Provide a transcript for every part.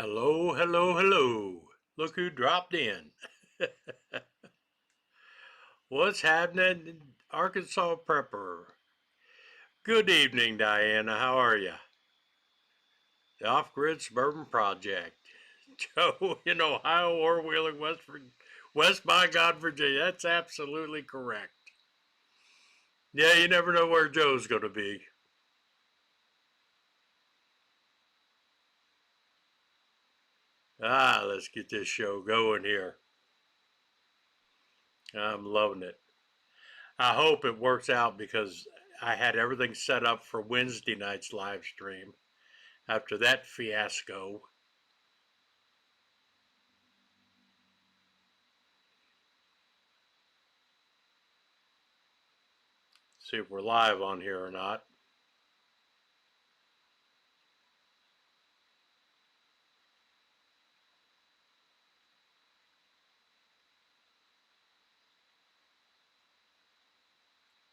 Hello, hello, hello. Look who dropped in. What's happening, Arkansas Prepper? Good evening, Diana. How are you? The Off-Grid Suburban Project. Joe in Ohio or Wheeling, West by God, Virginia. That's absolutely correct. Yeah, you never know where Joe's going to be. Let's get this show going here. I'm loving it. I hope it works out because I had everything set up for Wednesday night's live stream. After that fiasco, see if we're live on here or not.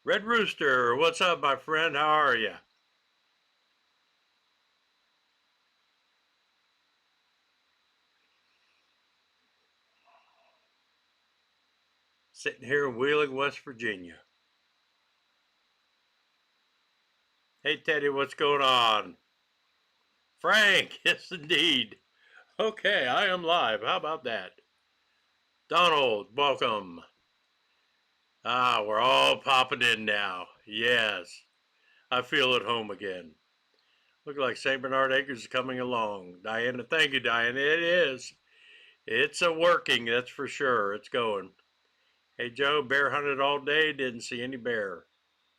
Red Rooster, what's up, my friend? How are you? Sitting here in Wheeling, West Virginia. Hey, Teddy, what's going on? Frank, yes, indeed. Okay, I am live. How about that? Donald, welcome. We're all popping in now. Yes, I feel at home again. Look like St. Bernard Acres is coming along. Diana, thank you, Diana. It is. It's a working, that's for sure. It's going. Hey, Joe, bear hunted all day. Didn't see any bear.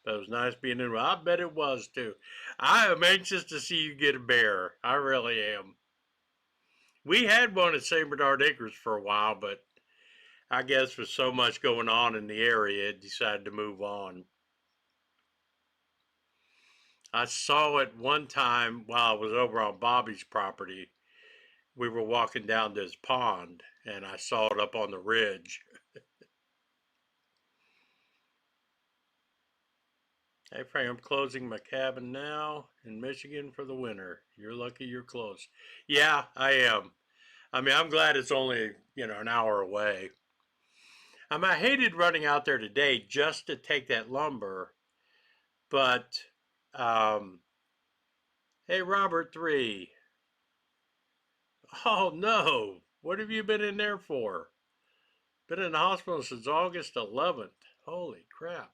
But it was nice being in. I bet it was, too. I am anxious to see you get a bear. I really am. We had one at St. Bernard Acres for a while, but I guess with so much going on in the area, it decided to move on. I saw it one time while I was over on Bobby's property. We were walking down this pond, and I saw it up on the ridge. Hey, Frank, I'm closing my cabin now in Michigan for the winter. You're lucky you're close. Yeah, I am. I mean, I'm glad it's only, an hour away. I hated running out there today just to take that lumber, but, um, hey, Robert 3. Oh, no. What have you been in there for? Been in the hospital since August 11th. Holy crap.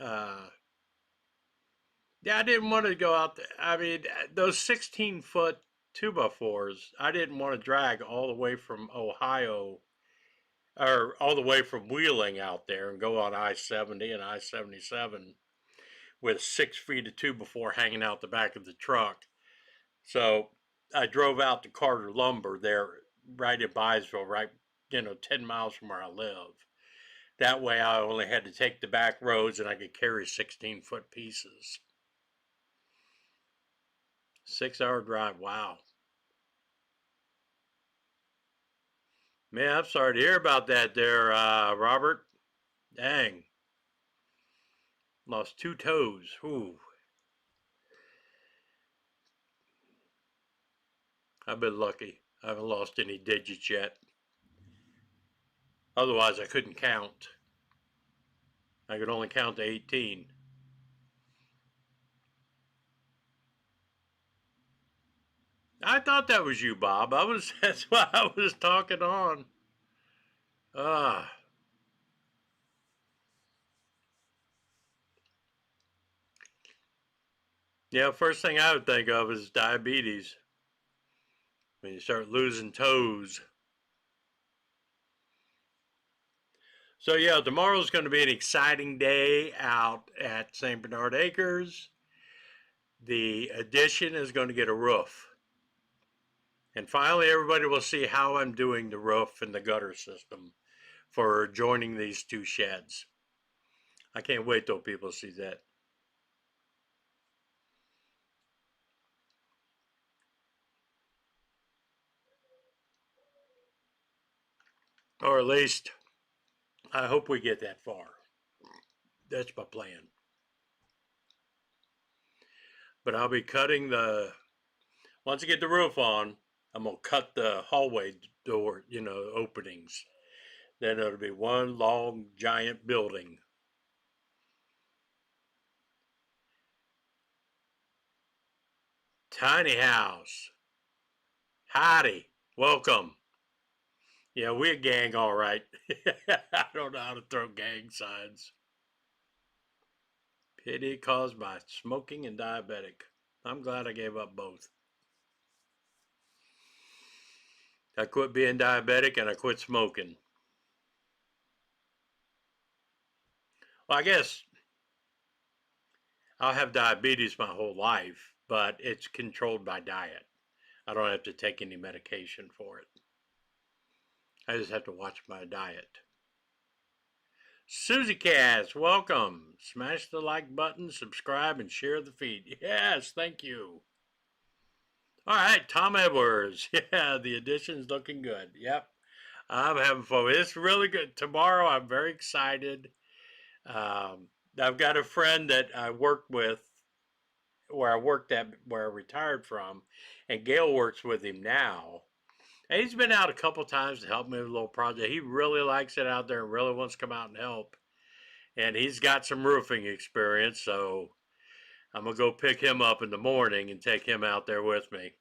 Uh, Yeah, I didn't want to go out there. I mean, those 16-foot 2x4s, I didn't want to drag all the way from Ohio or all the way from Wheeling out there and go on I-70 and I-77 with 6 feet of 2x4 hanging out the back of the truck. So I drove out to Carter Lumber there right in Byesville, right, 10 miles from where I live. That way I only had to take the back roads and I could carry 16-foot pieces. 6 hour drive, wow. Man, I'm sorry to hear about that there, Robert. Dang. Lost 2 toes. Ooh. I've been lucky. I haven't lost any digits yet. Otherwise, I couldn't count. I could only count to 18. I thought that was you, Bob. That's why I was talking on. Ah. Yeah, first thing I would think of is diabetes. When you start losing toes. So yeah, tomorrow's going to be an exciting day out at St. Bernard Acres. The addition is going to get a roof. And finally, everybody will see how I'm doing the roof and the gutter system for joining these two sheds. I can't wait till people see that. Or at least, I hope we get that far. That's my plan. But I'll be cutting the Once I get the roof on, I'm going to cut the hallway door, openings. Then it'll be one long, giant building. Tiny house. Howdy. Welcome. Yeah, we're a gang, all right. I don't know how to throw gang signs. Pity caused by smoking and diabetic. I'm glad I gave up both. I quit being diabetic and I quit smoking. Well, I guess I'll have diabetes my whole life, but it's controlled by diet. I don't have to take any medication for it. I just have to watch my diet. Susie Cass, welcome. Smash the like button, subscribe, and share the feed. Yes, thank you. All right, Tom Edwards. Yeah, the edition's looking good. Yep, I'm having fun. It's really good. Tomorrow, I'm very excited. I've got a friend that I work with, where I retired from, and Gail works with him now. And he's been out a couple times to help me with a little project. He really likes it out there and really wants to come out and help. And he's got some roofing experience, so I'm going to go pick him up in the morning and take him out there with me.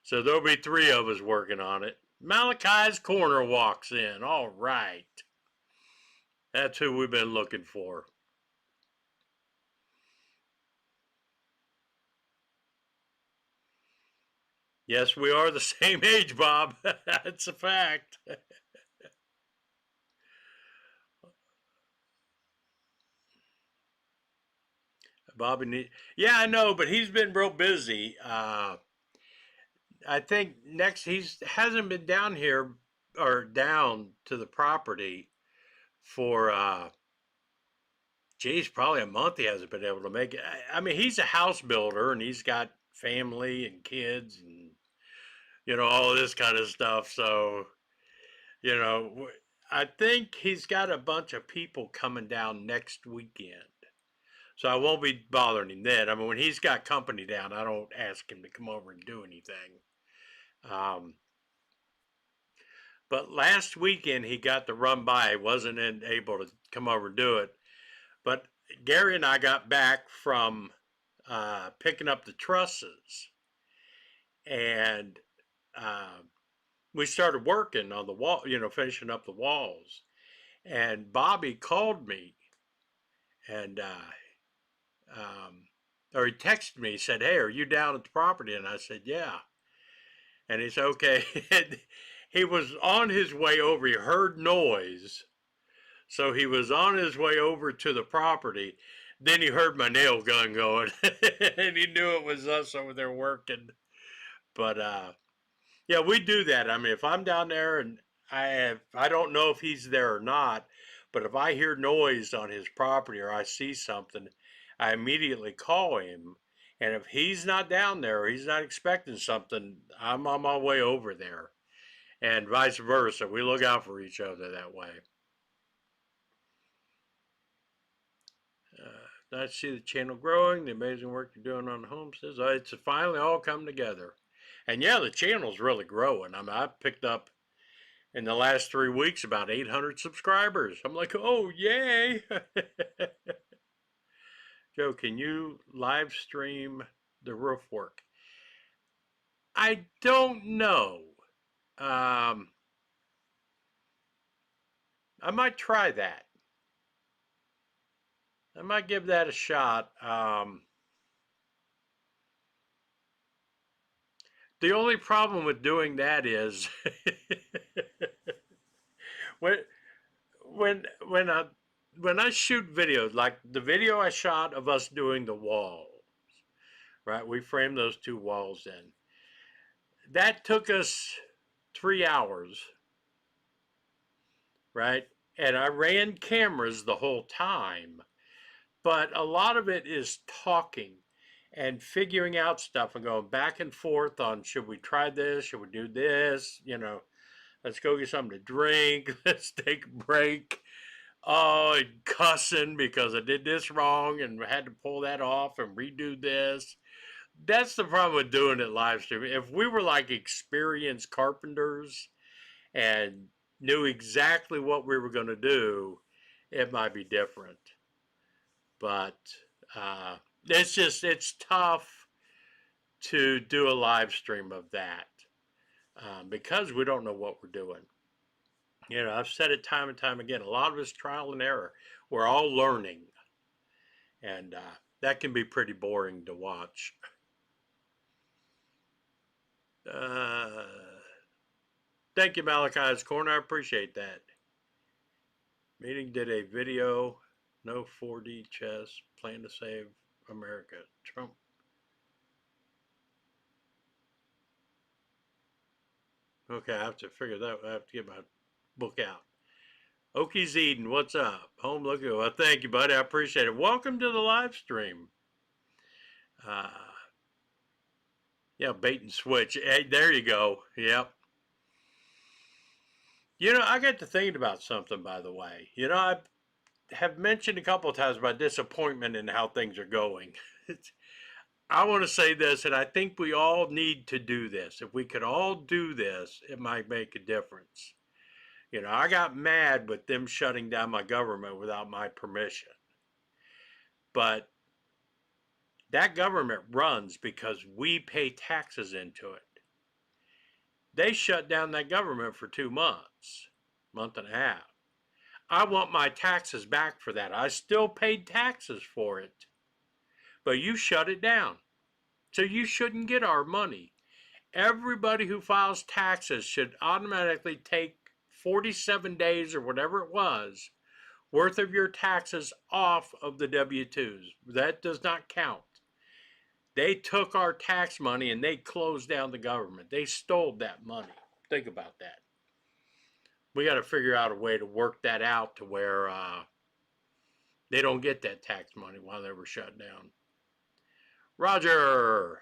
So there'll be 3 of us working on it. Malachi's Corner walks in. All right. That's who we've been looking for. Yes, we are the same age, Bob. That's a fact. Bobby, yeah, I know, but he's been real busy. I think next he hasn't been down here or down to the property for geez, probably a month. He hasn't been able to make it. I mean, he's a house builder and he's got family and kids and all of this kind of stuff. So you know, I think he's got a bunch of people coming down next weekend. So I won't be bothering him then. I mean, when he's got company down, I don't ask him to come over and do anything. Um, but last weekend he got to run by. He wasn't able to come over and do it. But Gary and I got back from picking up the trusses, and we started working on the wall, finishing up the walls. And Bobby called me, and or he texted me. He said, "Hey, are you down at the property?" And I said, "Yeah." And he said, "Okay." He was on his way over. He heard noise, so he was on his way over to the property. Then he heard my nail gun going, and he knew it was us over there working. But yeah, we do that. I mean, if I'm down there and I don't know if he's there or not, but if I hear noise on his property or I see something, I immediately call him. And if he's not down there or he's not expecting something, I'm on my way over there. And vice versa. We look out for each other that way. Nice to see the channel growing, the amazing work you're doing on the Homestead. It's finally all come together. And yeah, the channel's really growing. I mean, I've picked up in the last 3 weeks about 800 subscribers. I'm like, oh, yay. Joe, can you live stream the roof work? I don't know. I might try that. I might give that a shot. The only problem with doing that is when when I shoot videos, like the video I shot of us doing the walls, right? We framed those 2 walls in. That took us 3 hours, right? And I ran cameras the whole time, but a lot of it is talking and figuring out stuff and going back and forth on, should we try this? Should we do this? Let's go get something to drink. Let's take a break. Oh, and cussing because I did this wrong and had to pull that off and redo this. That's the problem with doing it live streaming. If we were like experienced carpenters and knew exactly what we were going to do, it might be different. But it's tough to do a live stream of that because we don't know what we're doing. You know, I've said it time and time again. A lot of it's trial and error. We're all learning, and that can be pretty boring to watch. Uh, Thank you, Malachi's Corner. I appreciate that. Meeting did a video, no 4D chess, plan to save America. Trump. Okay, I have to figure that. I have to get my book out. Okies Eden, what's up? Home looking. Well, thank you, buddy. I appreciate it. Welcome to the live stream. Uh, yeah, bait and switch. Hey, there you go. Yep. You know, I got to thinking about something, by the way. You know, I have mentioned a couple of times about disappointment in how things are going. I want to say this, and I think we all need to do this. If we could all do this, it might make a difference. You know, I got mad with them shutting down my government without my permission. But that government runs because we pay taxes into it. They shut down that government for 2 months, month and a half. I want my taxes back for that. I still paid taxes for it, but you shut it down. So you shouldn't get our money. Everybody who files taxes should automatically take 47 days or whatever it was worth of your taxes off of the W-2s. That does not count. They took our tax money and they closed down the government. They stole that money. Think about that. We got to figure out a way to work that out to where they don't get that tax money while they were shut down. Roger.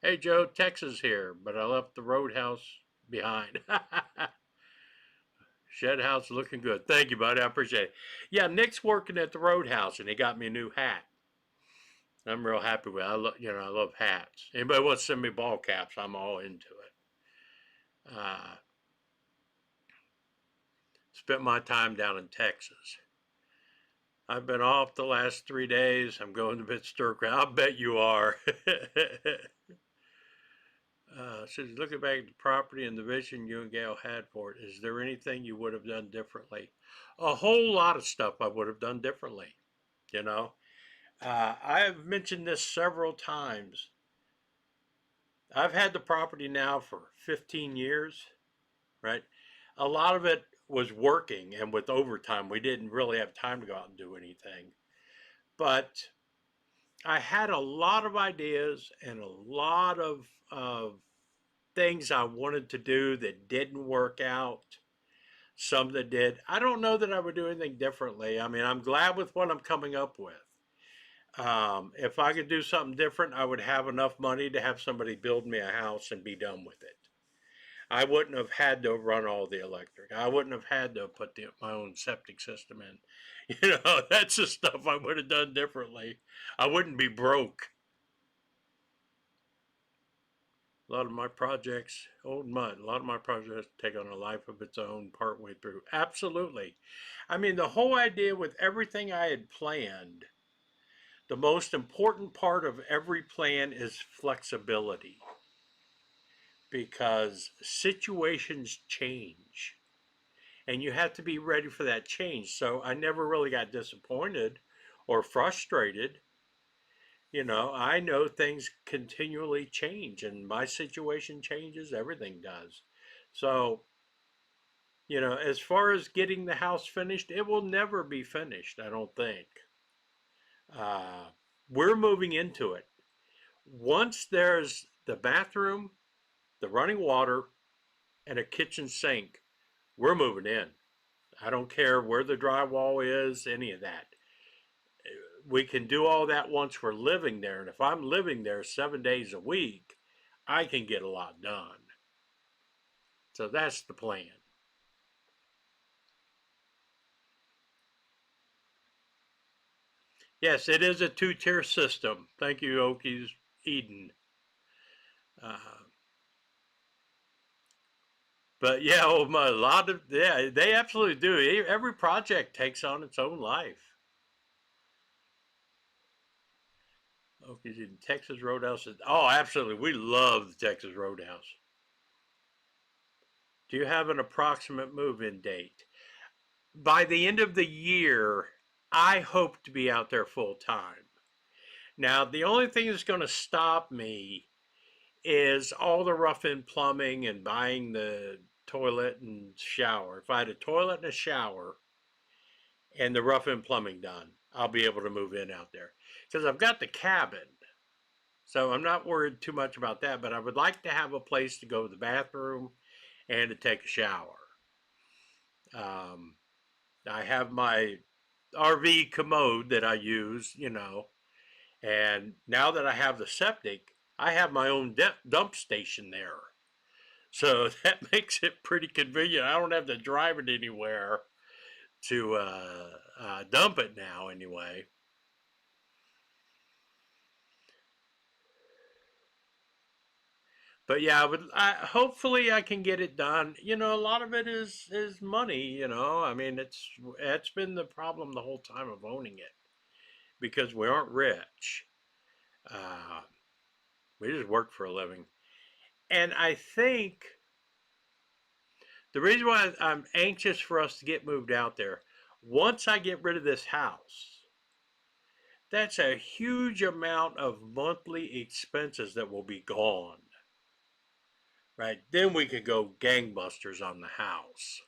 Hey, Joe, Texas here, but I left the roadhouse behind. Shed house looking good. Thank you, buddy. I appreciate it. Yeah, Nick's working at the roadhouse and he got me a new hat. I'm real happy with it. I love hats. Anybody wants to send me ball caps, I'm all into it. Spent my time down in Texas. I've been off the last 3 days. I'm going to bit stir crazy. I'll bet you are. Says, looking back at the property and the vision you and Gail had for it, is there anything you would have done differently? A whole lot of stuff I would have done differently. You know, I have mentioned this several times. I've had the property now for 15 years, right? A lot of it was working, and with overtime, we didn't really have time to go out and do anything. But I had a lot of ideas and a lot of things I wanted to do that didn't work out. Some that did. I don't know that I would do anything differently. I mean, I'm glad with what I'm coming up with. If I could do something different, I would have enough money to have somebody build me a house and be done with it. I wouldn't have had to run all the electric. I wouldn't have had to put my own septic system in. You know, that's the stuff I would have done differently. I wouldn't be broke. A lot of my projects, old mud, a lot of my projects take on a life of its own partway through. Absolutely. I mean, the whole idea with everything I had planned, the most important part of every plan is flexibility because situations change and you have to be ready for that change. So I never really got disappointed or frustrated. You know, I know things continually change and my situation changes, everything does. So, you know, as far as getting the house finished, it will never be finished, I don't think. Uh, we're moving into it. Once there's the bathroom, the running water, and a kitchen sink, we're moving in. I don't care where the drywall is, any of that. We can do all that once we're living there. And if I'm living there 7 days a week, I can get a lot done. So that's the plan. Yes, it is a two-tier system. Thank you, Okies Eden. Uh, but yeah, a lot of, yeah, they absolutely do. Every project takes on its own life. Okay, Texas Roadhouse. Oh, absolutely. We love the Texas Roadhouse. Do you have an approximate move-in date? By the end of the year, I hope to be out there full time. Now, the only thing that's going to stop me is all the rough-in plumbing and buying the toilet and shower. If I had a toilet and a shower and the rough-in plumbing done, I'll be able to move in out there because I've got the cabin. So I'm not worried too much about that, but I would like to have a place to go to the bathroom and to take a shower. Um, I have my RV commode that I use, and now that I have the septic, I have my own dump station there. So that makes it pretty convenient. I don't have to drive it anywhere to dump it now, anyway. But yeah, hopefully I can get it done. A lot of it is money. I mean, it's been the problem the whole time of owning it because we aren't rich. Uh, we just work for a living, and I think the reason why I'm anxious for us to get moved out there, once I get rid of this house, that's a huge amount of monthly expenses that will be gone. Right? Then we could go gangbusters on the house.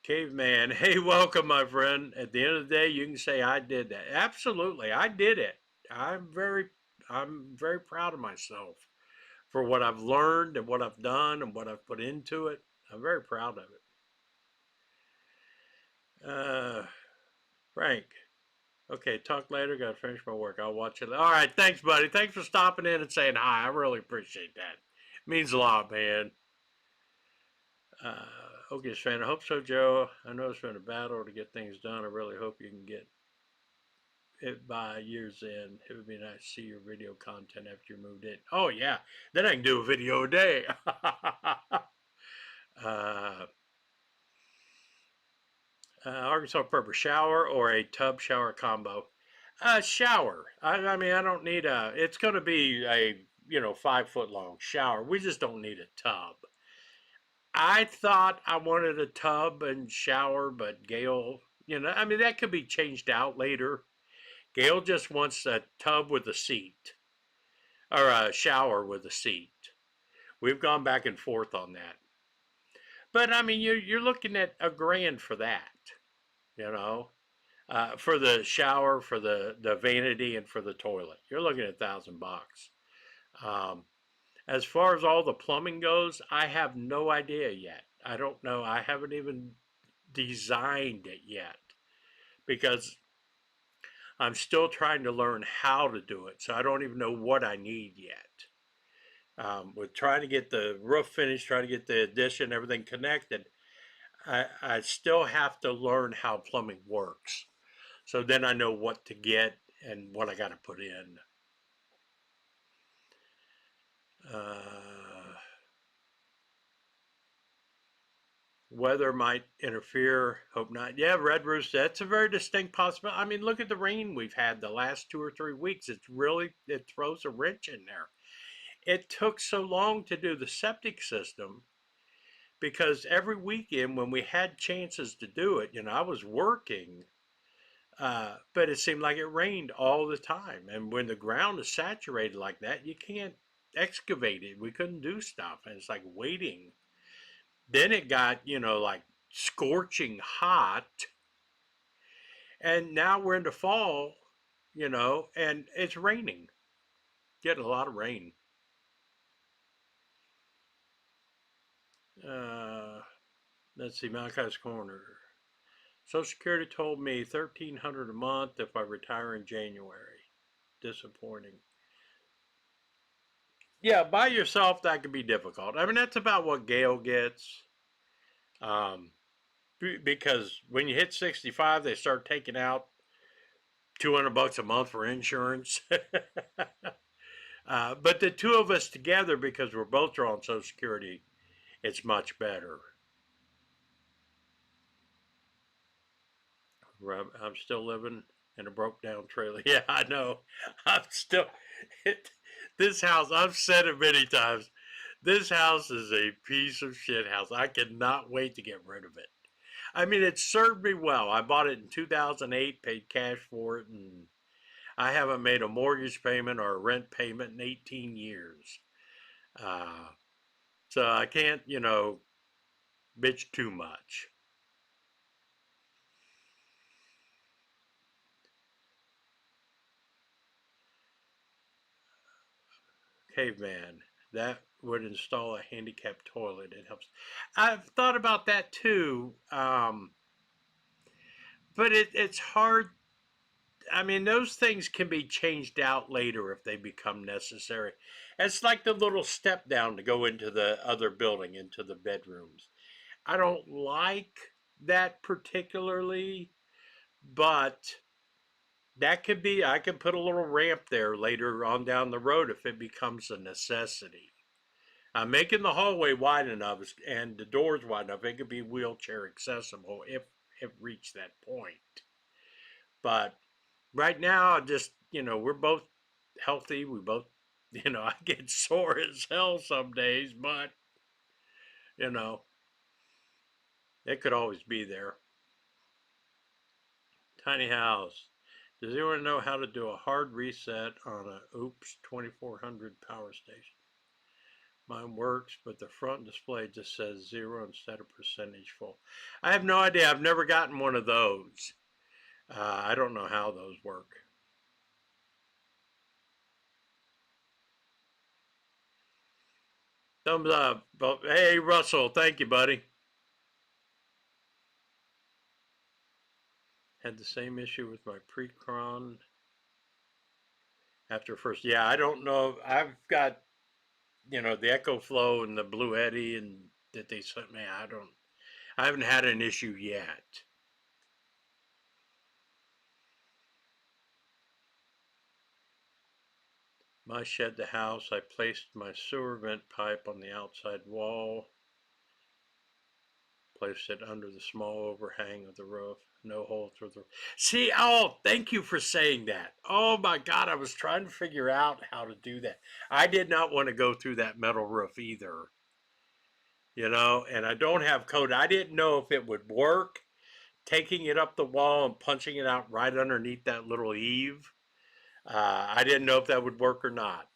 Caveman, hey, welcome, my friend. At the end of the day, you can say I did that. Absolutely, I did it. I'm very, I'm very proud of myself for what I've learned and what I've done and what I've put into it. I'm very proud of it. Frank, okay, talk later. Got to finish my work. I'll watch it. All right, thanks, buddy. Thanks for stopping in and saying hi. I really appreciate that. It means a lot, man. Okay, fan. I hope so, Joe. I know it's been a battle to get things done. I really hope you can get it by year's end. It would be nice to see your video content after you moved in. Oh, yeah. Then I can do a video a day. uh, Arkansas purpose shower or a tub shower combo? Shower. I mean, I don't need it's going to be a, 5 foot long shower. We just don't need a tub. I thought I wanted a tub and shower, but Gail, I mean, that could be changed out later. Gail just wants a tub with a seat or a shower with a seat. We've gone back and forth on that. But I mean, you're looking at $1,000 for that, for the shower, for the vanity, and for the toilet. You're looking at $1,000. Um, as far as all the plumbing goes, I have no idea yet. I don't know. I haven't even designed it yet because I'm still trying to learn how to do it. So I don't even know what I need yet. With trying to get the roof finished, trying to get the addition, everything connected, I still have to learn how plumbing works. So then I know what to get and what I got to put in. Weather might interfere. Hope not. Yeah, red roofs. That's a very distinct possibility. I mean, look at the rain we've had the last 2 or 3 weeks. It throws a wrench in there. It took so long to do the septic system because every weekend when we had chances to do it, I was working, but it seemed like it rained all the time. And when the ground is saturated like that, you can't excavate it. We couldn't do stuff, and it's like waiting. Then it got, like scorching hot. And now we're into fall, and it's raining. Getting a lot of rain. Let's see, Malachi's Corner. Social Security told me $1,300 a month if I retire in January. Disappointing. Yeah, by yourself, that could be difficult. I mean, that's about what Gail gets. Because when you hit 65, they start taking out $200 a month for insurance. But the two of us together, because we're both drawing Social Security, it's much better. I'm still living in a broke down trailer. Yeah, I know. I'm still. This house, I've said it many times. This house is a piece of shit house. I cannot wait to get rid of it. I mean, it served me well. I bought it in 2008, paid cash for it, and I haven't made a mortgage payment or a rent payment in 18 years. Uh, so I can't, bitch too much. Caveman, that would install a handicapped toilet. It helps. I've thought about that too, but it's hard. I mean, those things can be changed out later if they become necessary. It's like the little step down to go into the other building, into the bedrooms. I don't like that particularly, but that could be, I could put a little ramp there later on down the road if it becomes a necessity. Making the hallway wide enough and the doors wide enough, it could be wheelchair accessible if it reached that point. But right now, just, we're both healthy. We both, I get sore as hell some days, but, you know, it could always be there. Tiny house. Does anyone know how to do a hard reset on a Oops 2400 power station? Mine works, but the front display just says 0 instead of percentage full. I have no idea. I've never gotten one of those. I don't know how those work. Thumbs up. Hey, Russell. Thank you, buddy. Had the same issue with my Precron after first. Yeah, I don't know. I've got, the Echo Flow and the Blue Eddy and that they sent me. I haven't had an issue yet. My shed, the house, I placed my sewer vent pipe on the outside wall. Placed it under the small overhang of the roof. No hole through the. See, thank you for saying that. Oh my God, I was trying to figure out how to do that. I did not want to go through that metal roof either. And I don't have code. I didn't know if it would work, taking it up the wall and punching it out right underneath that little eave. I didn't know if that would work or not.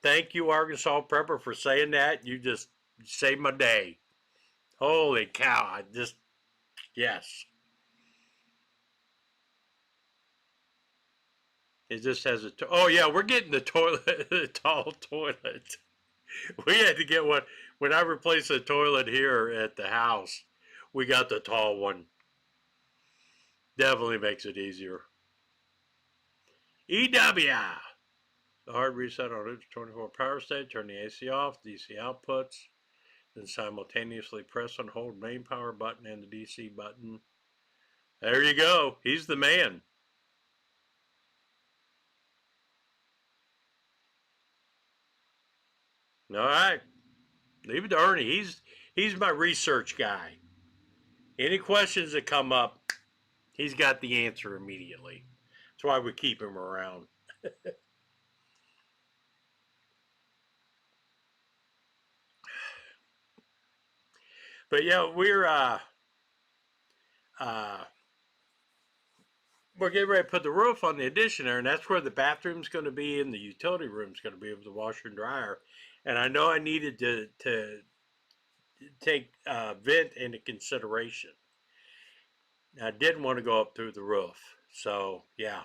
Thank you, Arkansas Prepper, for saying that. You just saved my day. Holy cow, yes. It just has oh yeah, we're getting the toilet, the tall toilet. We had to get one. When I replaced the toilet here at the house, we got the tall one. Definitely makes it easier. EW. The hard reset on Oops 24 power state, turn the AC off, DC outputs, then simultaneously press and hold main power button and the DC button. There you go. He's the man. All right. Leave it to Ernie. He's my research guy. Any questions that come up, he's got the answer immediately. That's why we keep him around. But yeah, we're getting ready to put the roof on the addition there, and that's where the bathroom's going to be and the utility room's going to be with the washer and dryer. And I know I needed to take vent into consideration. I didn't want to go up through the roof, so yeah.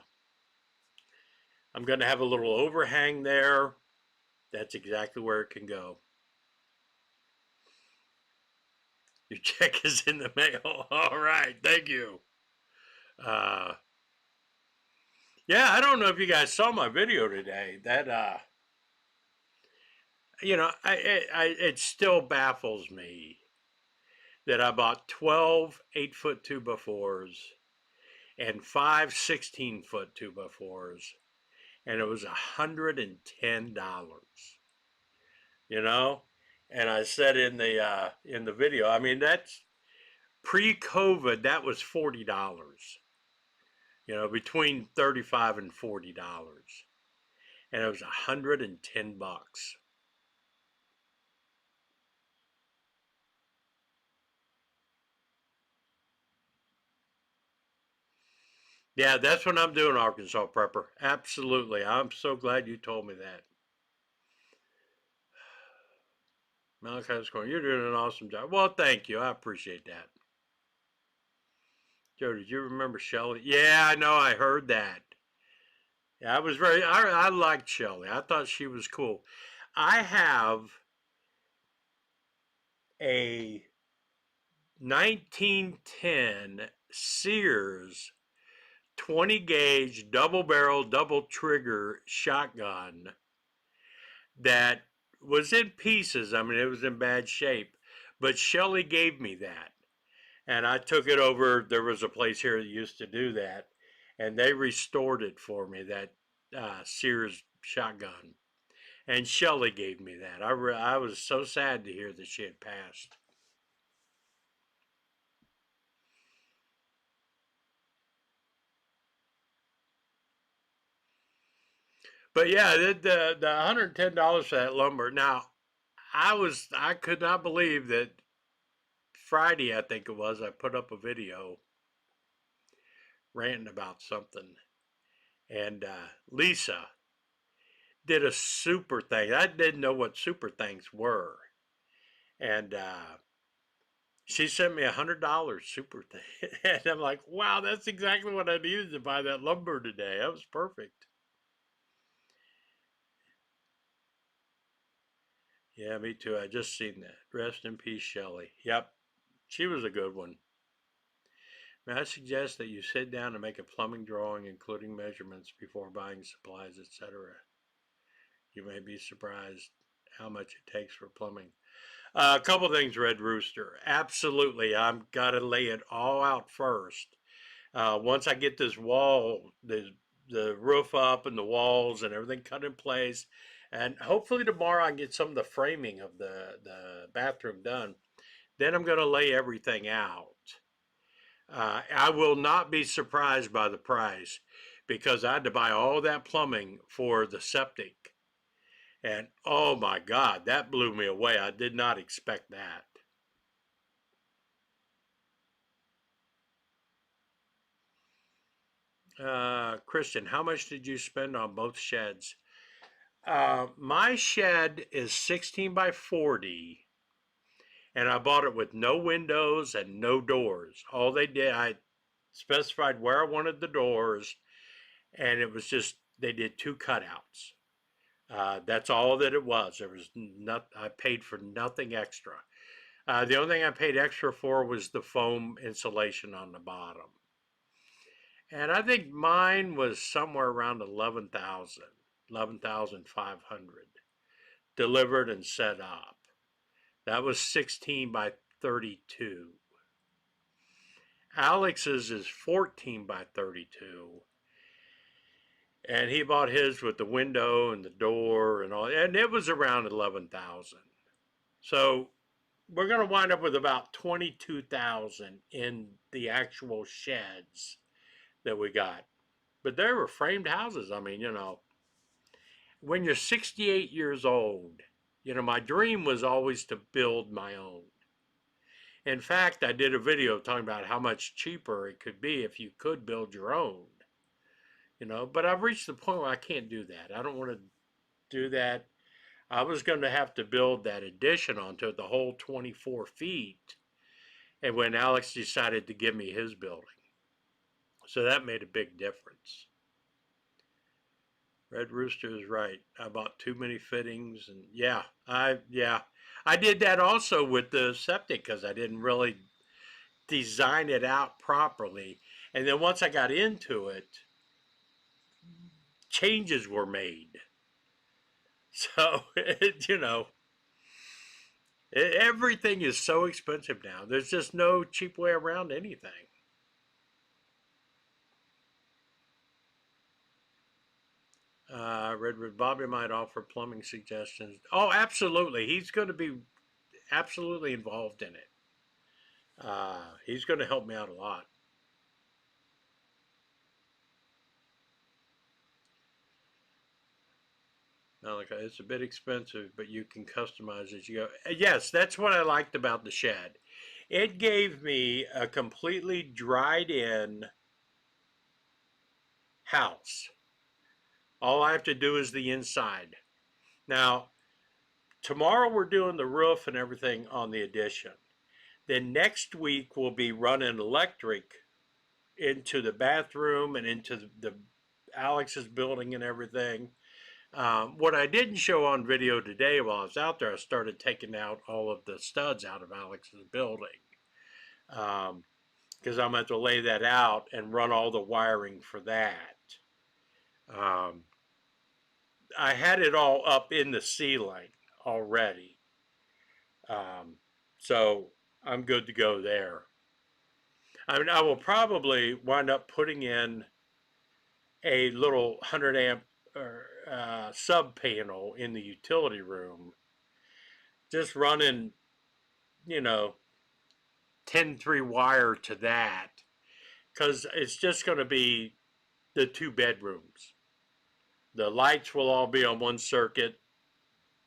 I'm going to have a little overhang there. That's exactly where it can go. Your check is in the mail. All right, thank you. Yeah, I don't know if you guys saw my video today. That it still baffles me that I bought 12 8-foot 2x4s and 5 16-foot 2x4s, and it was $110. You know, and I said in the video, I mean that's pre-COVID, that was $40. You know, between $35 and $40, and it was $110. Yeah, that's what I'm doing, Arkansas Prepper. Absolutely. I'm so glad you told me that. Malachi's going, you're doing an awesome job. Well, thank you. I appreciate that. Joe, did you remember Shelley? Yeah, I know. I heard that. Yeah, I liked Shelley. I thought she was cool. I have a 1910 Sears 20 gauge double barrel double trigger shotgun that was in pieces. I mean, it was in bad shape, but Shelley gave me that. And I took it over. There was a place here that used to do that, and they restored it for me, that Sears shotgun. And Shelley gave me that. I was so sad to hear that she had passed. But yeah, the $110 for that lumber. Now, I could not believe that Friday, I think it was, I put up a video ranting about something, and Lisa did a super thing. I didn't know what super things were, and she sent me $100 super thing, and I'm like, wow, that's exactly what I needed to buy that lumber today. That was perfect. Yeah, me too. I just seen that. Rest in peace, Shelley. Yep, she was a good one. May I suggest that you sit down and make a plumbing drawing, including measurements, before buying supplies, etc. You may be surprised how much it takes for plumbing. A couple things, Red Rooster. Absolutely, I've got to lay it all out first. Once I get this wall, the roof up and the walls and everything cut in place, and hopefully tomorrow I can get some of the framing of the bathroom done. Then I'm going to lay everything out. I will not be surprised by the price because I had to buy all that plumbing for the septic. And oh my God, that blew me away. I did not expect that. Christian, how much did you spend on both sheds? My shed is 16 by 40, and I bought it with no windows and no doors. All they did, I specified where I wanted the doors, and it was just, they did two cutouts. That's all that it was. There was not, I paid for nothing extra. The only thing I paid extra for was the foam insulation on the bottom. And I think mine was somewhere around 11,000, 11,500 delivered and set up. That was 16 by 32. Alex's is 14 by 32. And he bought his with the window and the door and all, and it was around 11,000. So we're going to wind up with about 22,000 in the actual sheds that we got. But they were framed houses. I mean, when you're 68 years old, my dream was always to build my own. In fact, I did a video talking about how much cheaper it could be if you could build your own. But I've reached the point where I can't do that. I don't want to do that. I was going to have to build that addition onto it, the whole 24 feet. And when Alex decided to give me his building. So that made a big difference. Red Rooster is right. I bought too many fittings, and I did that also with the septic because I didn't really design it out properly. And then once I got into it, changes were made. So, everything is so expensive now. There's just no cheap way around anything. Redwood. Bobby might offer plumbing suggestions. Oh, absolutely. He's going to be absolutely involved in it. He's going to help me out a lot. Now, like, it's a bit expensive, but you can customize as you go. Yes, that's what I liked about the shed. It gave me a completely dried in house. All I have to do is the inside. Now, tomorrow we're doing the roof and everything on the addition. Then next week we'll be running electric into the bathroom and into the Alex's building and everything. What I didn't show on video today while I was out there, I started taking out all of the studs out of Alex's building. Because I'm going to have to lay that out and run all the wiring for that. I had it all up in the ceiling already. So I'm good to go there. I mean, I will probably wind up putting in a little 100 amp sub panel in the utility room, just running, 10-3 wire to that, because it's just going to be the 2 bedrooms. The lights will all be on one circuit.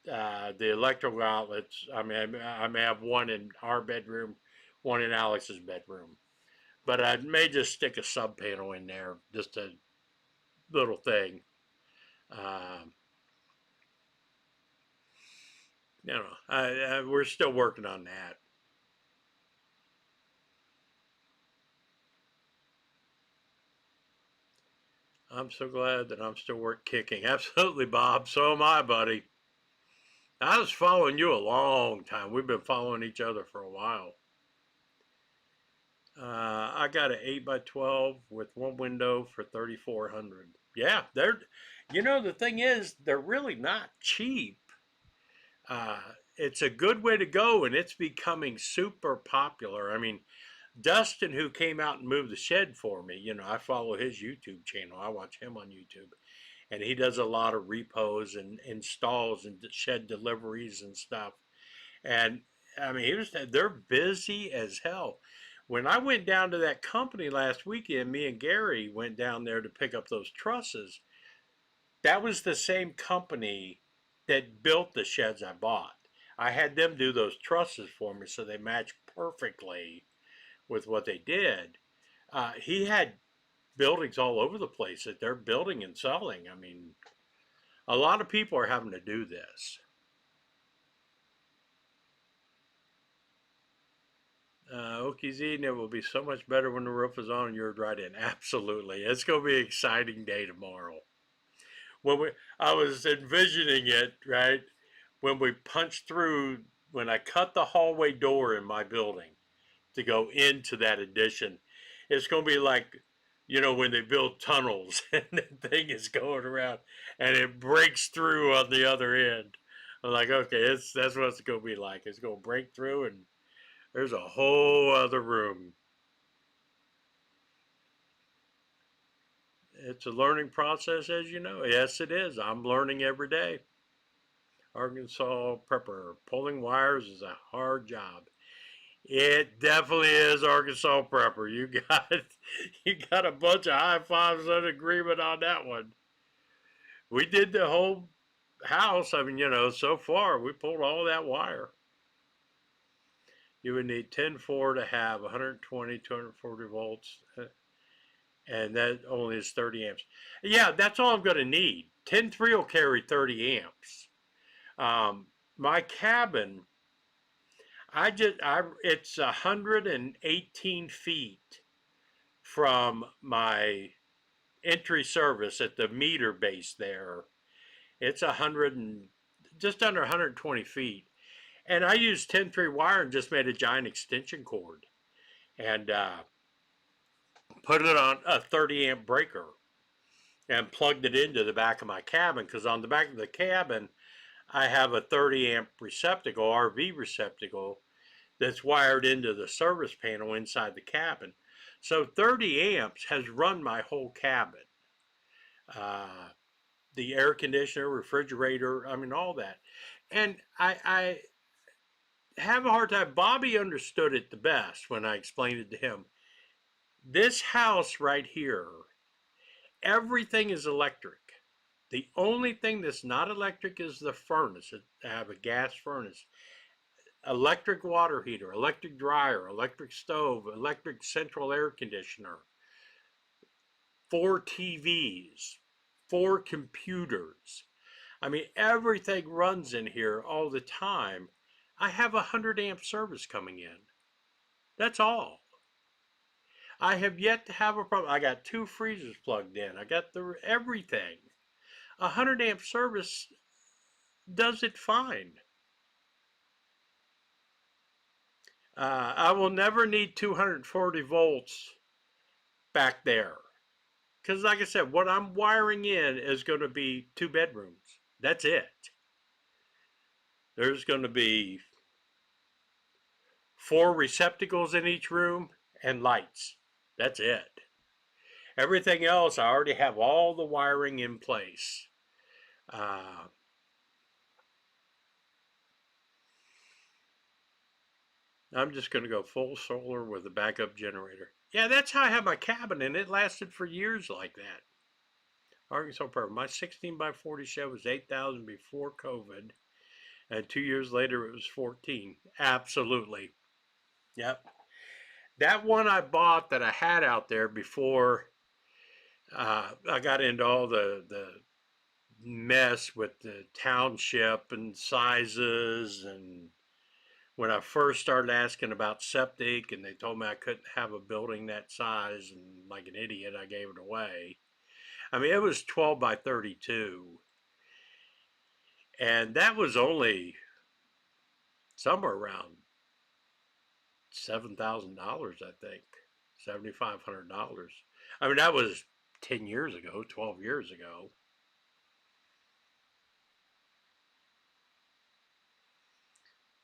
The electrical outlets, I may have one in our bedroom, one in Alex's bedroom. But I may just stick a sub panel in there, just a little thing. We're still working on that. I'm so glad that I'm still kicking. Absolutely, Bob. So am I, buddy. I was following you a long time. We've been following each other for a while. I got an 8x12 with one window for $3,400. Yeah, the thing is, they're really not cheap. It's a good way to go, and it's becoming super popular. I mean, Dustin, who came out and moved the shed for me, I follow his YouTube channel. I watch him on YouTube. And he does a lot of repos and installs and shed deliveries and stuff. And I mean, they're busy as hell. When I went down to that company last weekend, me and Gary went down there to pick up those trusses. That was the same company that built the sheds I bought. I had them do those trusses for me so they match perfectly with what they did. He had buildings all over the place that they're building and selling. I mean, a lot of people are having to do this. Okies, it will be so much better when the roof is on and you're right in. Absolutely. It's going to be an exciting day tomorrow. I was envisioning it, right? When we punched through, when I cut the hallway door in my building to go into that addition, it's going to be like, when they build tunnels and the thing is going around and it breaks through on the other end. I'm like, okay, that's what it's going to be like. It's going to break through and there's a whole other room. It's a learning process, as you know. Yes, it is. I'm learning every day. Arkansas prepper. Pulling wires is a hard job. It definitely is, Arkansas prepper. You got a bunch of high fives and agreement on that one. We did the whole house. I mean, so far we pulled all that wire. You would need 10-4 to have 120, 240 volts, and that only is 30 amps. Yeah, that's all I'm going to need. 10-3 will carry 30 amps. My cabin, it's 118 feet from my entry service at the meter base there. It's just under 120 feet. And I used 10-3 wire and just made a giant extension cord and put it on a 30 amp breaker and plugged it into the back of my cabin, because on the back of the cabin I have a 30 amp receptacle, RV receptacle, that's wired into the service panel inside the cabin. So 30 amps has run my whole cabin. the air conditioner, refrigerator, I mean, all that. And I have a hard time. Bobby understood it the best when I explained it to him. This house right here, everything is electric. The only thing that's not electric is the furnace. I have a gas furnace. Electric water heater, electric dryer, electric stove, electric central air conditioner, 4 TVs, 4 computers. I mean, everything runs in here all the time. I have 100 amp service coming in. That's all. I have yet to have a problem. I got 2 freezers plugged in. I got everything. 100 amp service does it fine. I will never need 240 volts back there. Because like I said, what I'm wiring in is going to be 2 bedrooms. That's it. There's going to be 4 receptacles in each room and lights. That's it. Everything else, I already have all the wiring in place. I'm just going to go full solar with a backup generator. Yeah, that's how I have my cabin, and it lasted for years like that. Arkansas Prairie. My 16 by 40 shed was 8,000 before COVID, and 2 years later it was 14. Absolutely. Yep. That one I bought that I had out there before I got into all the mess with the township and sizes, and when I first started asking about septic and they told me I couldn't have a building that size, and like an idiot I gave it away. I mean, it was 12 by 32, and that was only somewhere around $7,000, I think, $7,500. I mean, that was 10 years ago, 12 years ago.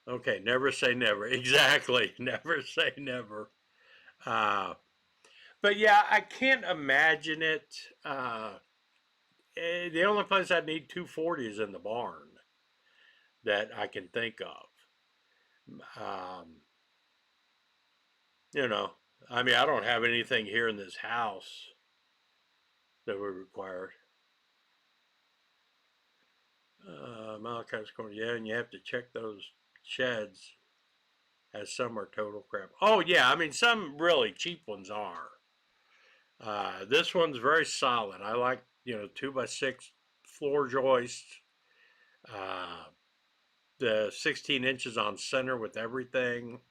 Okay, never say never. Exactly, never say never. Uh, but yeah, I can't imagine it. The only place I need 240 is in the barn that I can think of. Um, you know, I mean, I don't have anything here in this house that would require Malachi's corner. Yeah, and you have to check those sheds, as some are total crap. Oh yeah, I mean, some really cheap ones are. This one's very solid. I like, 2x6 floor joists, uh, the 16 inches on center with everything.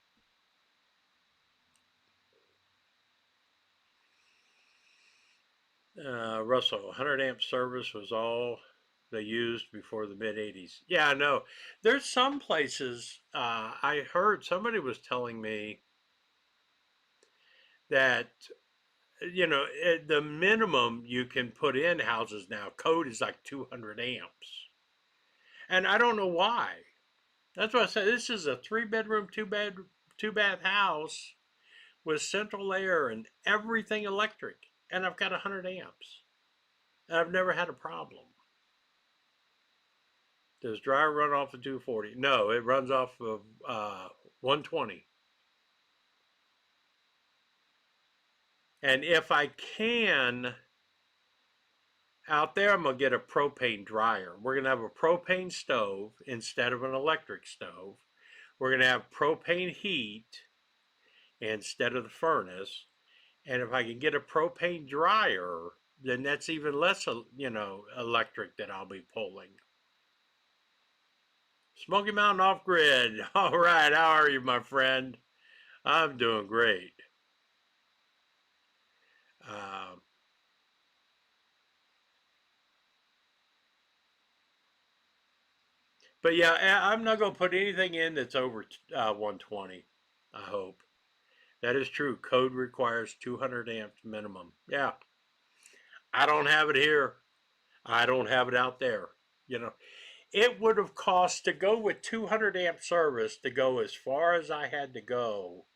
Russell, 100 amp service was all they used before the mid 80s. Yeah, I know. There's some places, I heard somebody was telling me that, the minimum you can put in houses now, code is like 200 amps. And I don't know why. That's what I said. This is a 3 bedroom, 2 bath house with central air and everything electric. And I've got 100 amps. And I've never had a problem. Does dryer run off of 240? No, it runs off of 120. And if I can, out there, I'm going to get a propane dryer. We're going to have a propane stove instead of an electric stove. We're going to have propane heat instead of the furnace. And if I can get a propane dryer, then that's even less, electric that I'll be pulling. Smoky Mountain Off Grid. All right, how are you, my friend? I'm doing great. But yeah, I'm not going to put anything in that's over 120, I hope. That is true. Code requires 200 amps minimum. Yeah. I don't have it here. I don't have it out there. It would have cost to go with 200 amp service to go as far as I had to go.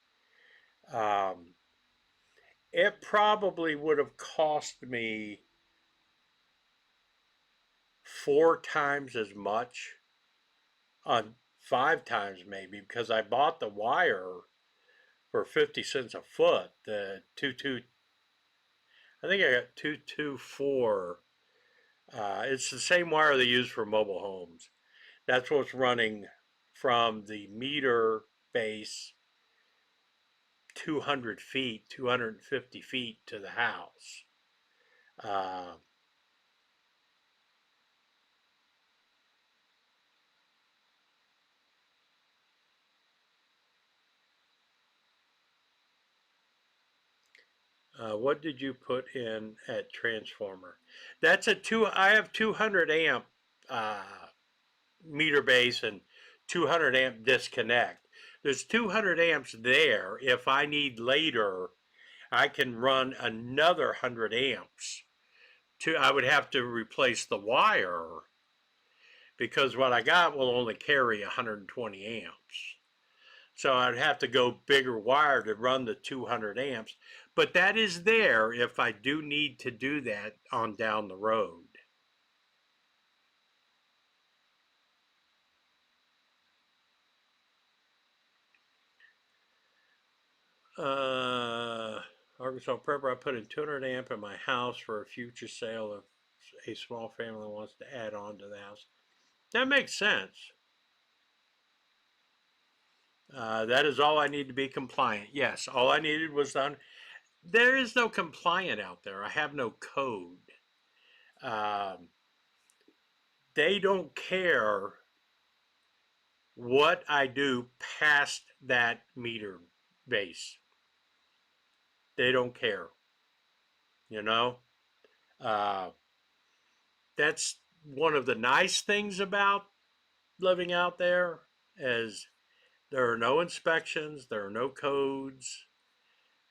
It probably would have cost me 4 times as much, on 5 times maybe, because I bought the wire for 50 cents a foot. The 22, I think I got 224. It's the same wire they use for mobile homes. That's what's running from the meter base 200 feet, 250 feet to the house. Uh, what did you put in at transformer? That's a two. I have 200 amp uh, meter base and 200 amp disconnect. There's 200 amps there. If I need later, I can run another 100 amps. I would have to replace the wire because what I got will only carry 120 amps. So I'd have to go bigger wire to run the 200 amps. But that is there if I do need to do that on down the road. Uh, Arkansas Prepper, I put in 200 amp in my house for a future sale if a small family wants to add on to the house. That makes sense. That is all I need to be compliant. Yes, all I needed was done. There is no compliant out there. I have no code. Um, they don't care what I do past that meter base. They don't care. You know, uh, that's one of the nice things about living out there is there are no inspections, there are no codes.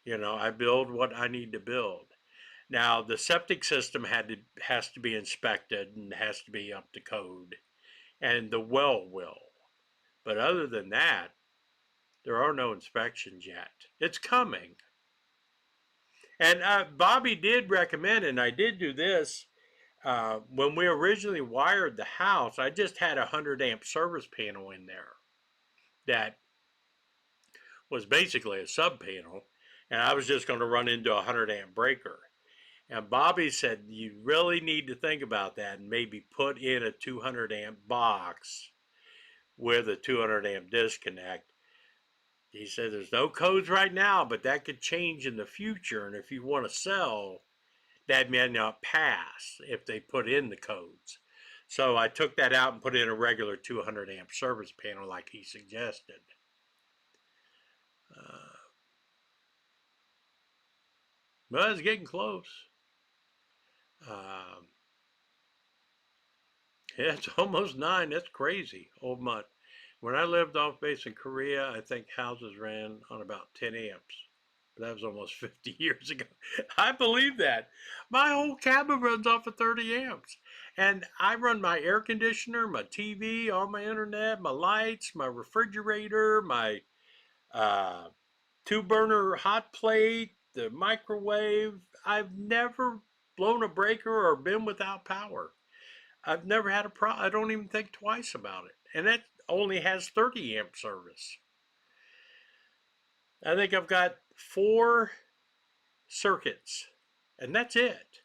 You know, I build what I need to build. Now the septic system has to be inspected and has to be up to code, and the well will. But other than that, there are no inspections yet. It's coming. And Bobby did recommend, and I did do this when we originally wired the house. I just had a 100 amp service panel in there that was basically a sub panel, and I was just going to run into a 100 amp breaker. And Bobby said, you really need to think about that and maybe put in a 200 amp box with a 200 amp disconnect. He said there's no codes right now, but that could change in the future. And if you want to sell, that may not pass if they put in the codes. So I took that out and put in a regular 200 amp service panel like he suggested. But it's getting close. Um, yeah, it's almost 9. That's crazy. Old month. When I lived off base in Korea, I think houses ran on about 10 amps. That was almost 50 years ago. I believe that. My whole cabin runs off of 30 amps. And I run my air conditioner, my TV, all my internet, my lights, my refrigerator, my uh, 2 burner hot plate, the microwave. I've never blown a breaker or been without power. I've never had a problem. I don't even think twice about it. And that only has 30 amp service. I think I've got 4 circuits, and that's it.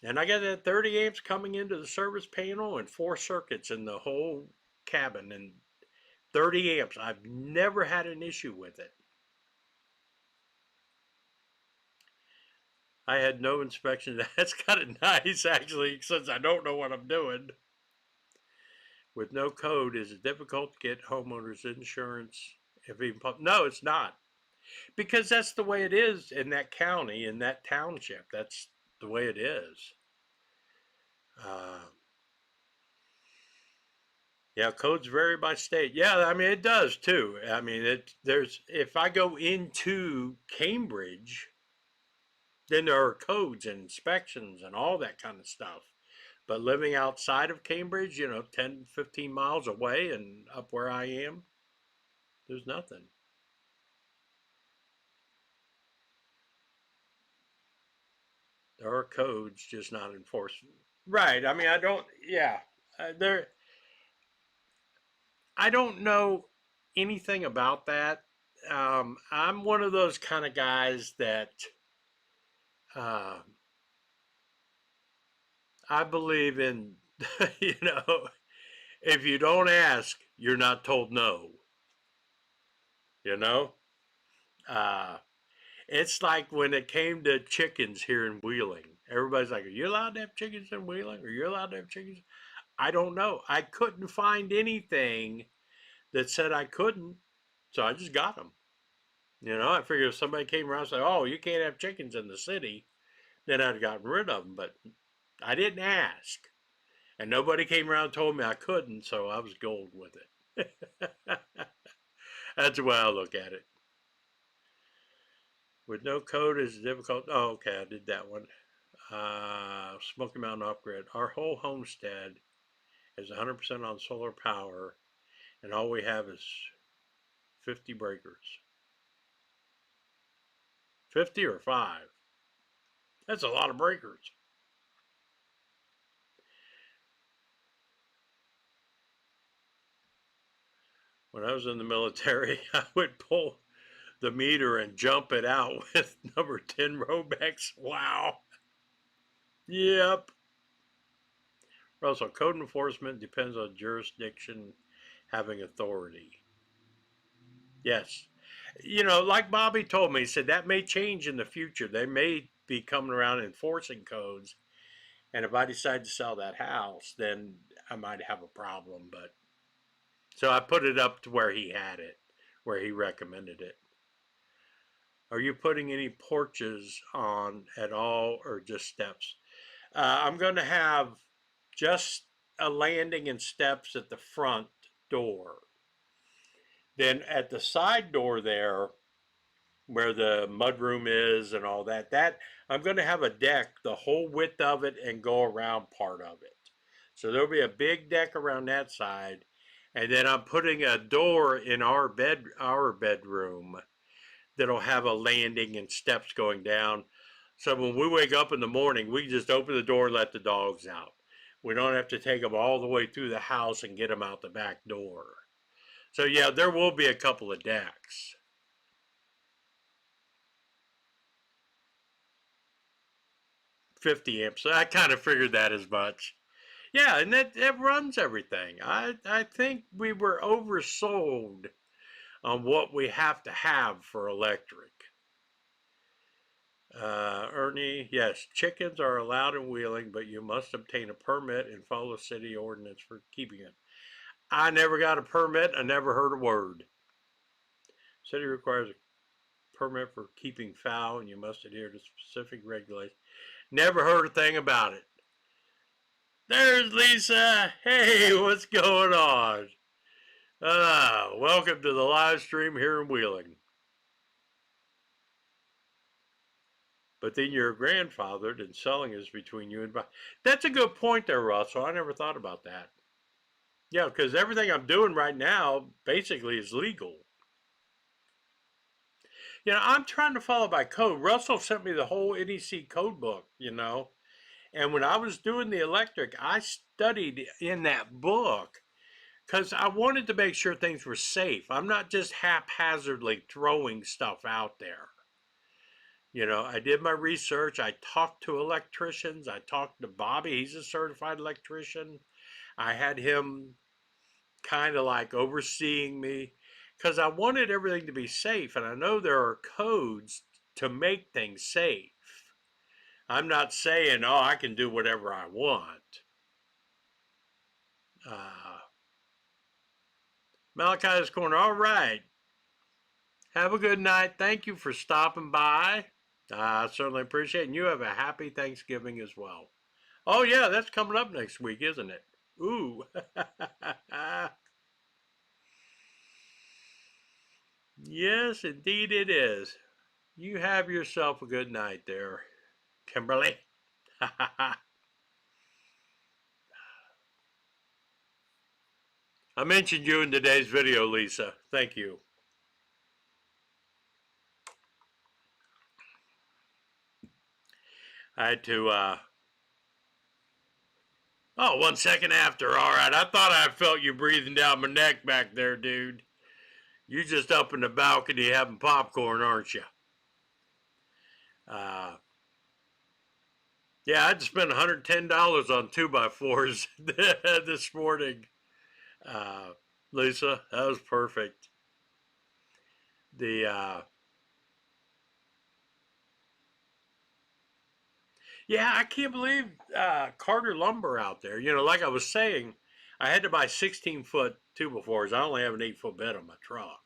And I got that 30 amps coming into the service panel and 4 circuits in the whole cabin and 30 amps. I've never had an issue with it. I had no inspection. That's kind of nice, actually, since I don't know what I'm doing. With no code, is it difficult to get homeowners insurance? If even no, it's not. Because that's the way it is in that county, in that township. That's the way it is. Uh, yeah, codes vary by state. Yeah, I mean it does too. I mean there's if I go into Cambridge, then there are codes and inspections and all that kind of stuff. But living outside of Cambridge, 10, 15 miles away and up where I am, there's nothing. There are codes, just not enforced. Right. I mean, I don't. Yeah. There. I don't know anything about that. I'm one of those kind of guys that uh, I believe in. You know, if you don't ask, you're not told no. You know, uh, it's like when it came to chickens here in Wheeling. Everybody's like, "Are you allowed to have chickens in Wheeling? Are you allowed to have chickens?" I don't know. I couldn't find anything that said I couldn't, so I just got them. You know, I figured if somebody came around and said, "Oh, you can't have chickens in the city," then I'd have gotten rid of them. But I didn't ask, and nobody came around and told me I couldn't, so I was gold with it. That's the way I look at it. With no code is difficult. Oh, okay, I did that one. Smoky Mountain Upgrade. Our whole homestead is 100% on solar power, and all we have is 50 breakers. 50 or 5? That's a lot of breakers. When I was in the military, I would pull the meter and jump it out with number 10 Robex. Wow. Yep. Also, code enforcement depends on jurisdiction having authority. Yes. You know, like Bobby told me, he said that may change in the future. They may be coming around enforcing codes. And if I decide to sell that house, then I might have a problem. But so I put it up to where he had it, where he recommended it. Are you putting any porches on at all or just steps? I'm going to have just a landing and steps at the front door. Then at the side door there, where the mudroom is and all that, I'm going to have a deck the whole width of it and go around part of it. So there'll be a big deck around that side, and then I'm putting a door in our bedroom that'll have a landing and steps going down. So when we wake up in the morning, we just open the door and let the dogs out. We don't have to take them all the way through the house and get them out the back door. So yeah, there will be a couple of decks. 50 amps. I kind of figured that as much. Yeah, and that runs everything. I think we were oversold on what we have to have for electric. Ernie, yes, chickens are allowed in Wheeling, but you must obtain a permit and follow city ordinance for keeping it. I never got a permit. I never heard a word. City requires a permit for keeping fowl, and you must adhere to specific regulations. Never heard a thing about it. There's Lisa. Hey, what's going on? Welcome to the live stream here in Wheeling. But then you're grandfathered and selling is between you and Bob. That's a good point there, Russell. I never thought about that. Yeah, because everything I'm doing right now basically is legal. You know, I'm trying to follow by code. Russell sent me the whole NEC code book, you know. And when I was doing the electric, I studied in that book because I wanted to make sure things were safe. I'm not just haphazardly throwing stuff out there. You know, I did my research. I talked to electricians. I talked to Bobby. He's a certified electrician. I had him kind of like overseeing me because I wanted everything to be safe. And I know there are codes to make things safe. I'm not saying, oh, I can do whatever I want. Malachi's Corner. All right. Have a good night. Thank you for stopping by. I certainly appreciate it. And you have a happy Thanksgiving as well. Oh, yeah, that's coming up next week, isn't it? Ooh. Yes, indeed it is. You have yourself a good night there, Kimberly. I mentioned you in today's video, Lisa. Thank you. I had to Oh, 1 second after. All right. I thought I felt you breathing down my neck back there, dude. You just up in the balcony having popcorn, aren't you? Uh, yeah, I just spent $110 on 2x4s this morning. Uh, Lisa, that was perfect. The Yeah, I can't believe Carter Lumber out there. You know, like I was saying, I had to buy 16-foot 2x4s. I only have an 8-foot bed on my truck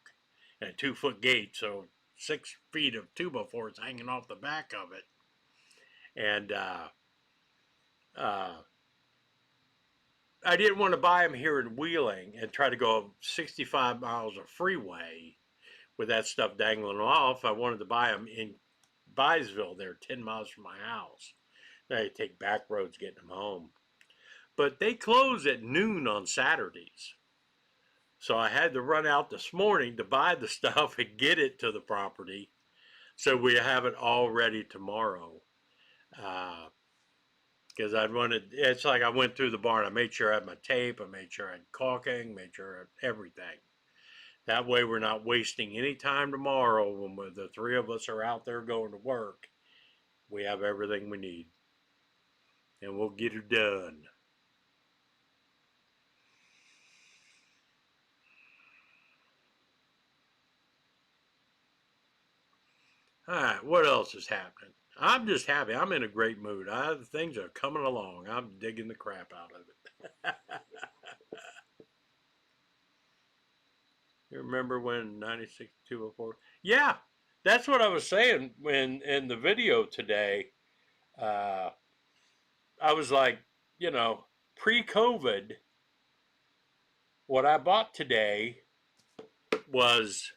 and a 2-foot gate, so 6 feet of 2x4s hanging off the back of it. And uh, I didn't want to buy them here in Wheeling and try to go 65 miles of freeway with that stuff dangling off. I wanted to buy them in Byesville, there, 10 miles from my house. I take back roads getting them home. But they close at noon on Saturdays. So I had to run out this morning to buy the stuff and get it to the property so we have it all ready tomorrow. Because I wanted, it's like I went through the barn. I made sure I had my tape. I made sure I had caulking, made sure I had everything. That way we're not wasting any time tomorrow when the three of us are out there going to work. We have everything we need. And we'll get it done. All right, what else is happening? I'm just happy. I'm in a great mood. Things are coming along. I'm digging the crap out of it. You remember when 96.204? Yeah, that's what I was saying when in the video today. Uh, I was like, you know, pre-COVID, what I bought today was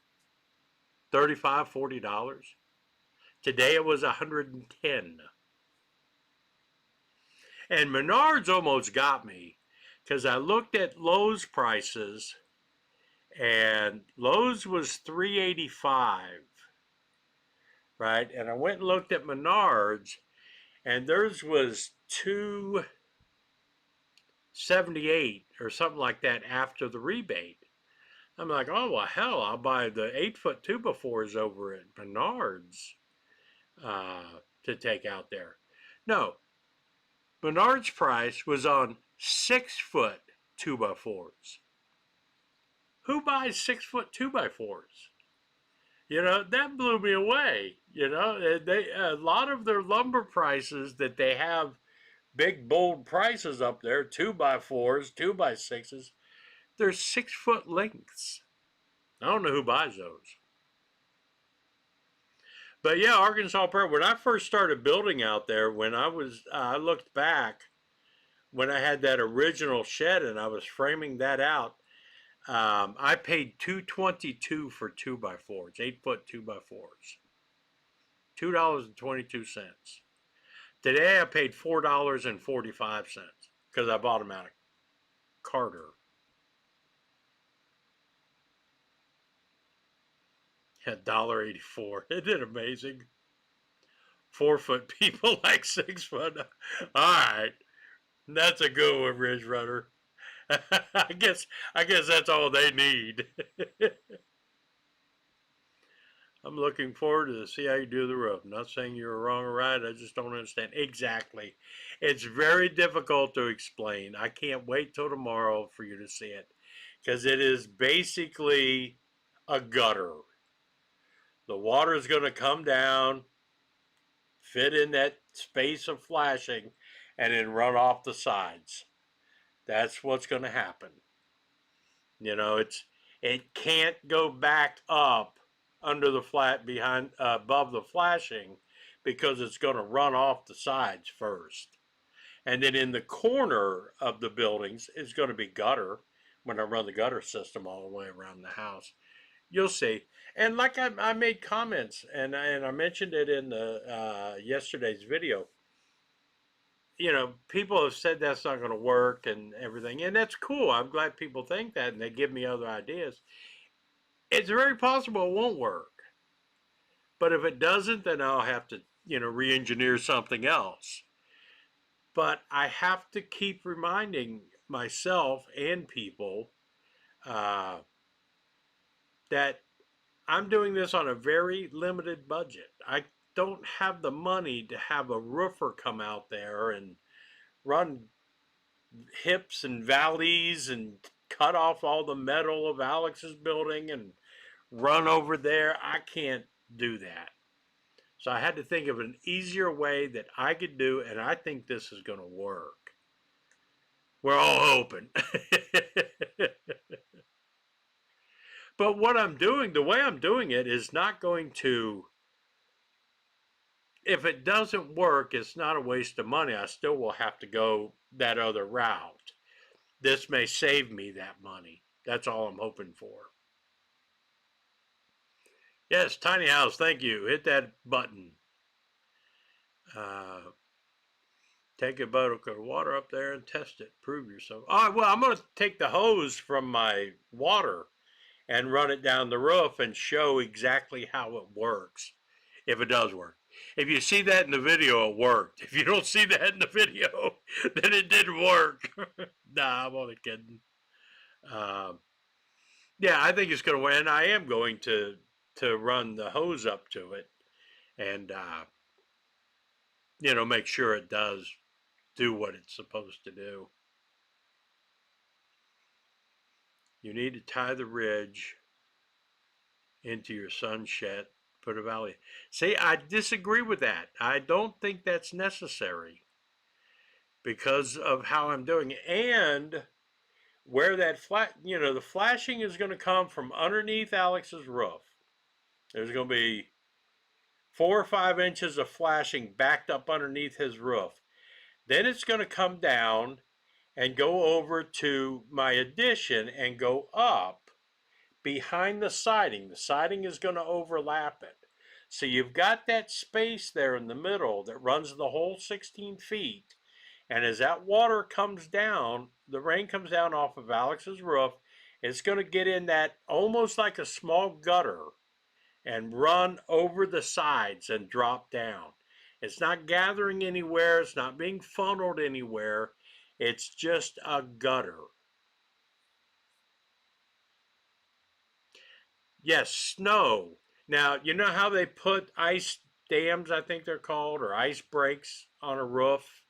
$35, $40. Today it was $110. And Menards almost got me because I looked at Lowe's prices and Lowe's was $385, right? And I went and looked at Menards and theirs was $278 or something like that after the rebate. I'm like, oh, well, hell, I'll buy the 8-foot 2x4s over at Menards to take out there. No, Menards' price was on 6-foot 2x4s. Who buys 6-foot 2x4s? You know, that blew me away. You know, a lot of their lumber prices that they have big bold prices up there, 2x4s, 2x6s, they're 6-foot lengths. I don't know who buys those. But yeah, Arkansas Pearl, when I first started building out there, when I looked back when I had that original shed and I was framing that out, I paid $222 for 2x4s, 8-foot 2x4s, $2.22. Today I paid $4.45 because I bought them out of Carter. $1.84. Isn't it amazing? 4-foot people like 6-foot. All right, that's a good one, Ridge Runner. I guess that's all they need. I'm looking forward to see how you do the roof. I'm not saying you're wrong or right. I just don't understand exactly. It's very difficult to explain. I can't wait till tomorrow for you to see it because it is basically a gutter. The water is going to come down, fit in that space of flashing, and then run off the sides. That's what's going to happen. You know, it can't go back up under the flat behind above the flashing because it's going to run off the sides first. And then in the corner of the buildings is going to be gutter when I run the gutter system all the way around the house. You'll see. And like I made comments and I mentioned it in the yesterday's video. You know, people have said that's not going to work and everything, and that's cool. I'm glad people think that and they give me other ideas. It's very possible it won't work, but if it doesn't, then I'll have to, you know, re-engineer something else. But I have to keep reminding myself and people uh, that I'm doing this on a very limited budget. I don't have the money to have a roofer come out there and run hips and valleys and cut off all the metal of Alex's building and run over there. I can't do that. So I had to think of an easier way that I could do, and I think this is going to work. We're all hoping. But what I'm doing, the way I'm doing it, is not going to, if it doesn't work, it's not a waste of money. I still will have to go that other route. This may save me that money. That's all I'm hoping for. Yes, tiny house, thank you. Hit that button. Take a bucket of water up there and test it. Prove yourself. All right, well, I'm going to take the hose from my water and run it down the roof and show exactly how it works, if it does work. If you see that in the video, it worked. If you don't see that in the video, then it didn't work. Nah, I'm only kidding. Yeah, I think it's going to win. I am going to run the hose up to it and, make sure it does do what it's supposed to do. You need to tie the ridge into your sunset, put a valley. See, I disagree with that. I don't think that's necessary because of how I'm doing it. And where that the flashing is going to come from underneath Alex's roof. There's going to be 4 or 5 inches of flashing backed up underneath his roof. Then it's going to come down and go over to my addition and go up behind the siding. The siding is going to overlap it. So you've got that space there in the middle that runs the whole 16 feet. And as that water comes down, the rain comes down off of Alex's roof, it's going to get in that almost like a small gutter and run over the sides and drop down. It's not gathering anywhere. It's not being funneled anywhere. It's just a gutter. Yes, snow. Now, you know how they put ice dams, I think they're called, or ice breaks on a roof?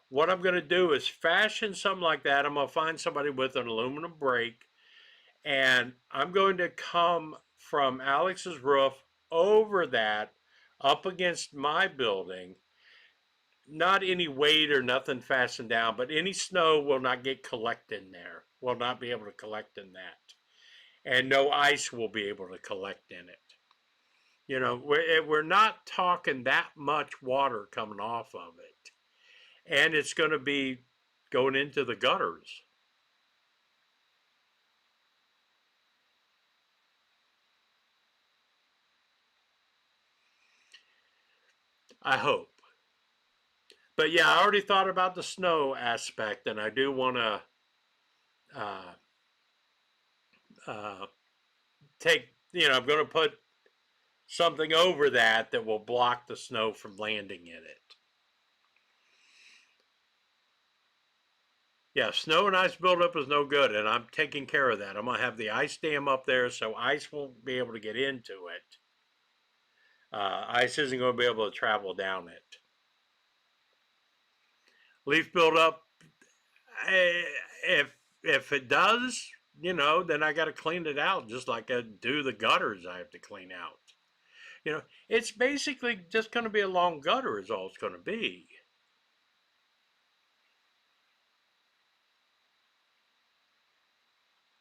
What I'm going to do is fashion something like that. I'm going to find somebody with an aluminum brake, and I'm going to come from Alex's roof over that up against my building. Not any weight or nothing fastened down, but any snow will not get collected in there. Will not be able to collect in that. And no ice will be able to collect in it. We're not talking that much water coming off of it. And it's going to be going into the gutters. I hope. But yeah, I already thought about the snow aspect, and I do want to I'm going to put something over that will block the snow from landing in it. Yeah, snow and ice buildup is no good, and I'm taking care of that. I'm going to have the ice dam up there so ice won't be able to get into it. Ice isn't going to be able to travel down it. Leaf buildup, if it does, then I got to clean it out just like I do the gutters I have to clean out. It's basically just going to be a long gutter is all it's going to be.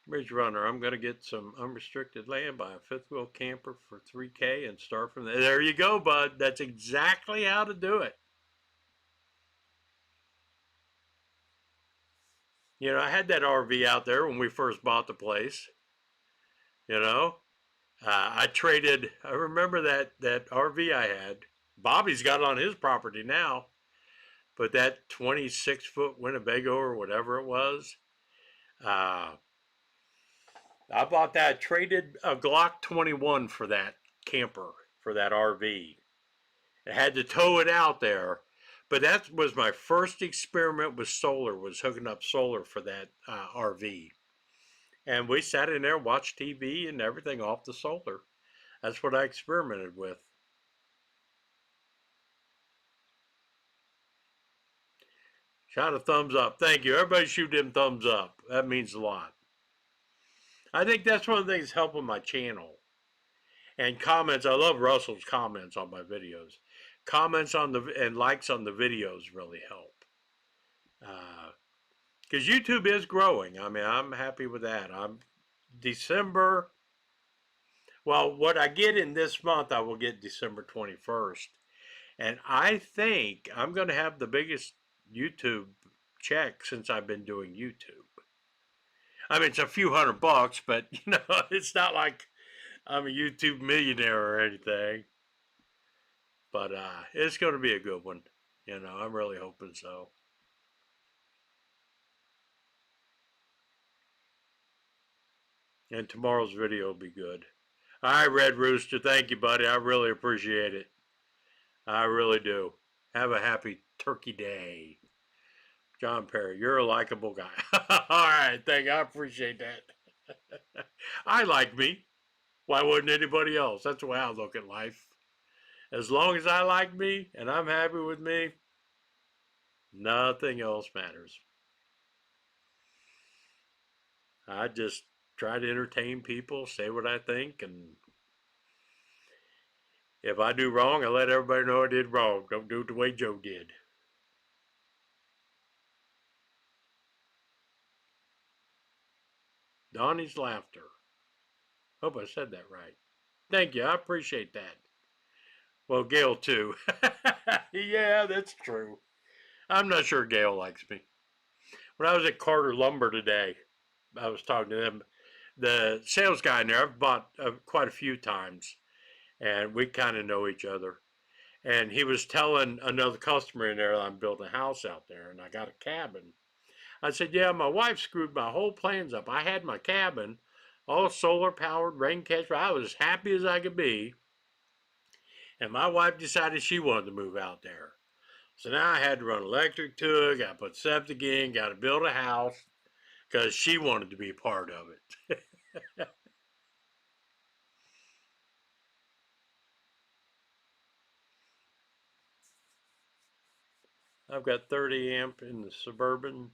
Bridge Runner, I'm going to get some unrestricted land, buy a fifth wheel camper for $3K and start from there. There you go, bud. That's exactly how to do it. I had that RV out there when we first bought the place. I remember that RV I had. Bobby's got it on his property now. But that 26-foot Winnebago or whatever it was, I bought that, traded a Glock 21 for that camper, for that RV. I had to tow it out there, But that was my first experiment with solar, was hooking up solar for that RV. And we sat in there, watched TV and everything off the solar. That's what I experimented with. Shot a thumbs up. Thank you. Everybody shoot them thumbs up. That means a lot. I think that's one of the things helping my channel. And comments. I love Russell's comments on my videos. Comments on the and likes on the videos really help. Because YouTube is growing. I mean, I'm happy with that. I'm December. Well, what I get in this month, I will get December 21st. And I think I'm going to have the biggest YouTube check since I've been doing YouTube. I mean, it's a few $100, but you know, it's not like I'm a YouTube millionaire or anything. But it's going to be a good one. You know, I'm really hoping so. And tomorrow's video will be good. All right, Red Rooster. Thank you, buddy. I really appreciate it. I really do. Have a happy Turkey Day. John Perry, you're a likable guy. All right, thank you. I appreciate that. I like me. Why wouldn't anybody else? That's the way I look at life. As long as I like me and I'm happy with me, nothing else matters. I just try to entertain people, say what I think, and if I do wrong, I let everybody know I did wrong. Don't do it the way Joe did. Donnie's laughter. Hope I said that right. Thank you. I appreciate that. Well, Gail too. Yeah, that's true. I'm not sure Gail likes me. When I was at Carter Lumber today, I was talking to them. The sales guy in there, I've bought quite a few times, and we kind of know each other. And he was telling another customer in there that I'm building a house out there, and I got a cabin. I said, yeah, my wife screwed my whole plans up. I had my cabin, all solar powered, rain catcher. I was as happy as I could be. And my wife decided she wanted to move out there. So now I had to run electric to it, got to put septic in, got to build a house because she wanted to be part of it. I've got 30 amp in the Suburban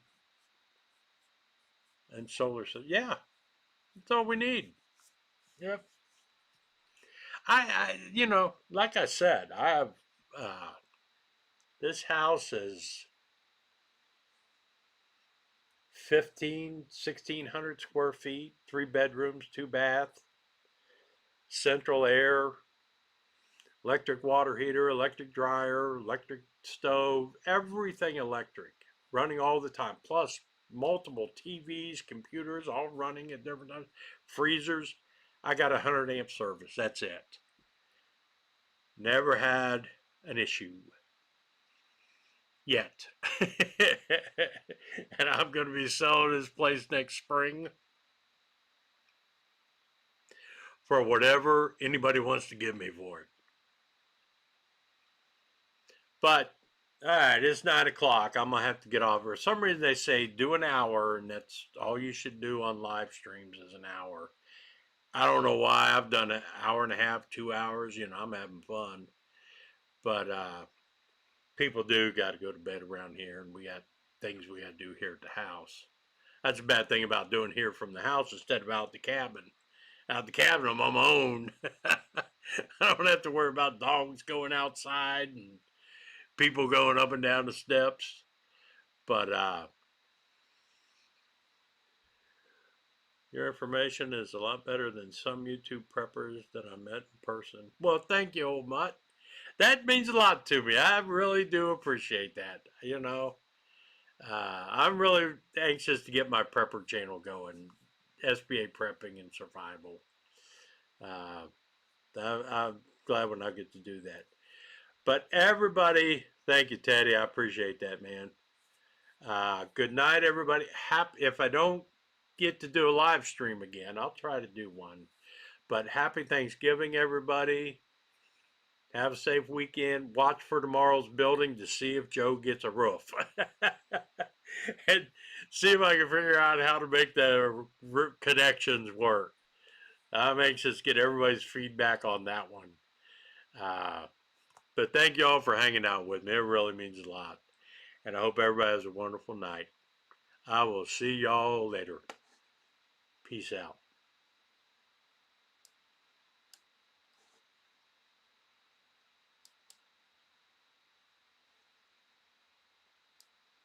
and solar. So yeah, that's all we need. Yep. You know, like I said, I have, this house is 1,600 square feet, 3 bedrooms, 2 bath, central air, electric water heater, electric dryer, electric stove, everything electric, running all the time, plus multiple TVs, computers, all running at different times, freezers. I got 100 amp service, that's it. Never had an issue yet. And I'm going to be selling this place next spring for whatever anybody wants to give me for it. But, all right, it's 9 o'clock. I'm going to have to get off. For some reason, they say do an hour, and that's all you should do on live streams is an hour. I don't know why. I've done an hour and a half, 2 hours. You know, I'm having fun. But people do got to go to bed around here, and we got things we got to do here at the house. That's a bad thing about doing here from the house instead of out the cabin. Out the cabin, I'm on my own. I don't have to worry about dogs going outside and people going up and down the steps. But your information is a lot better than some YouTube preppers that I met in person. Well, thank you, old mutt. That means a lot to me. I really do appreciate that. You know, I'm really anxious to get my prepper channel going, SBA prepping and survival. I'm glad when I get to do that. But everybody, thank you, Teddy. I appreciate that, man. Good night, everybody. If I don't get to do a live stream again, I'll try to do one. But happy Thanksgiving, everybody. Have a safe weekend. Watch for tomorrow's building to see if Joe gets a roof. And see if I can figure out how to make the connections work. I'm anxious to get everybody's feedback on that one. But thank you all for hanging out with me. It really means a lot. And I hope everybody has a wonderful night. I will see y'all later. Peace out.